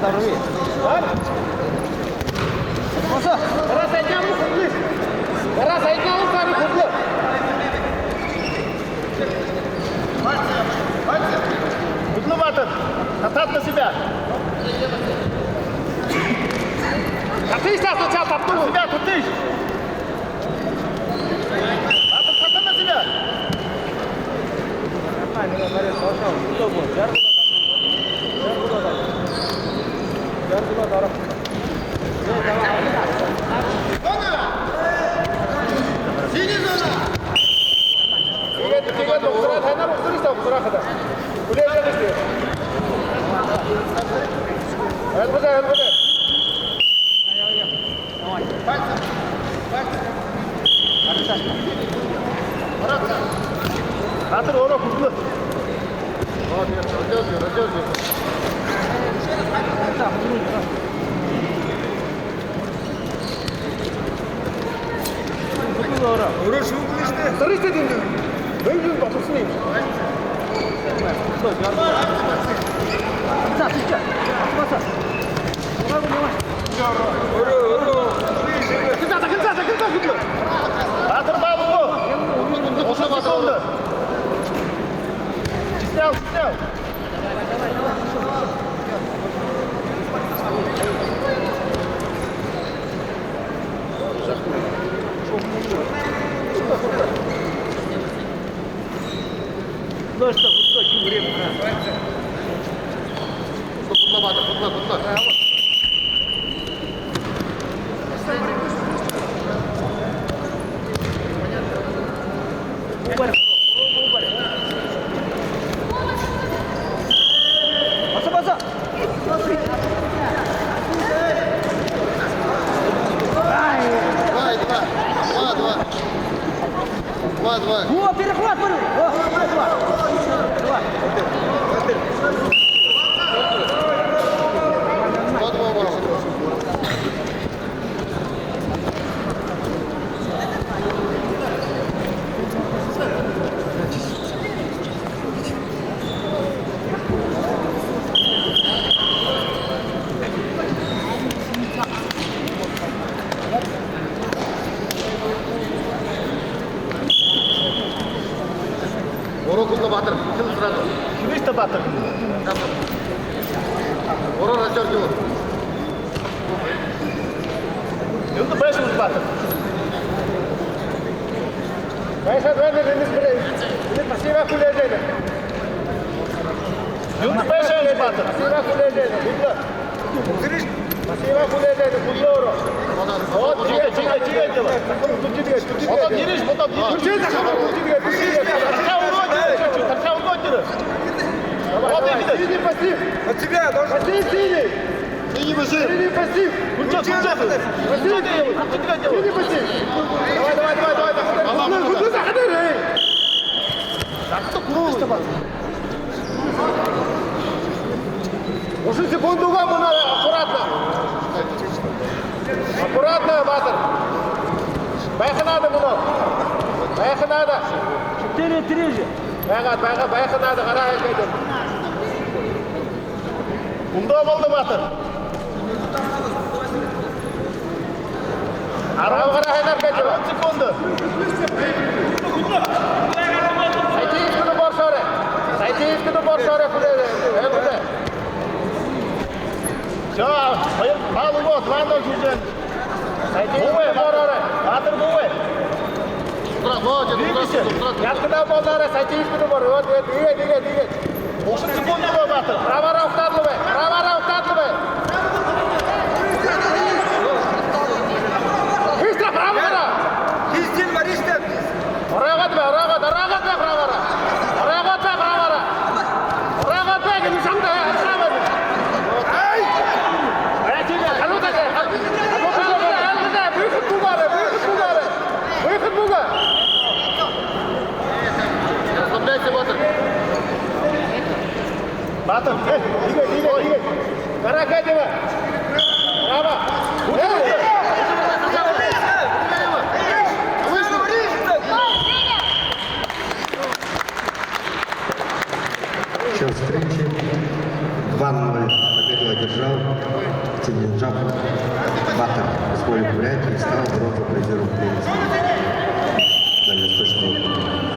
Рви. Раз aytgan xuddi. Раз aytgan qari xuddi. Xuddi batır. Татат на себя. Катись сначала, потом на себя, катись. Батыр, татат на себя. Синий зона. Тегет, уксыра тайнап, уксырыйсың, уксыра када. Үле жердеси. Әлбіде. Батыр, ора құзылы. Раздел. Сырышты деймін. Өңгін батырсын деймін. Батыр бабы ғой. Осы батыр. Чистял. Ну что, чуть время. Футбол, батыр, футбол. Два. О, перехват, смотри. Орокулда батыр, кім сұрады? Кімешті батыр? Орон раздергивал. Енді бәшіміз батыр. Бәшат вәдер, енді пассива күлежеді. Енді бәшіміз батыр, пассива күлежеді. Бұлды. Пассива күлежеді, бұлды оро. Вот, тиге дело. Потом дерешь, потом дерешь. Синий пассив! От тебя должен... Пассив синий! Синий пассив! Синий пассив! Куча! Синий пассив! Давай! Куда заходи, эй! Так, кто круг? Уже секунду вам надо, аккуратно! Аккуратно, батыр! Байқы надо, бұны! Байқы надо! 4-3 же! Байқы надо, қара әкейді! Бұнда болды батыр. Арғы қара айнар кәді. 10 секунды. Сайтеевскіні бар шары. Әбірді. Все, балу ғой, 2-0 жүрген. Сайтеевскіні бар ары. Батыр бұғы. Видите? Яткыда болдары, Сайтеевскіні бар. Деге. 30 секунды ғой батыр. Правара ұқтарлыбай. Быстро, правара. Кизден вариште. Рағат бә, правара. Рағат бә, нишанда, рағат. Ай! Әйтеге, қалудаге. Бұйқыт бұғары. Расслабляйся, батыр. Диге. Каракадева. Браво. Счет встречи 2-0. Победу одержал одержал Тимирджав Батор из поля Бурятии и стал бронзовым призером Кубка.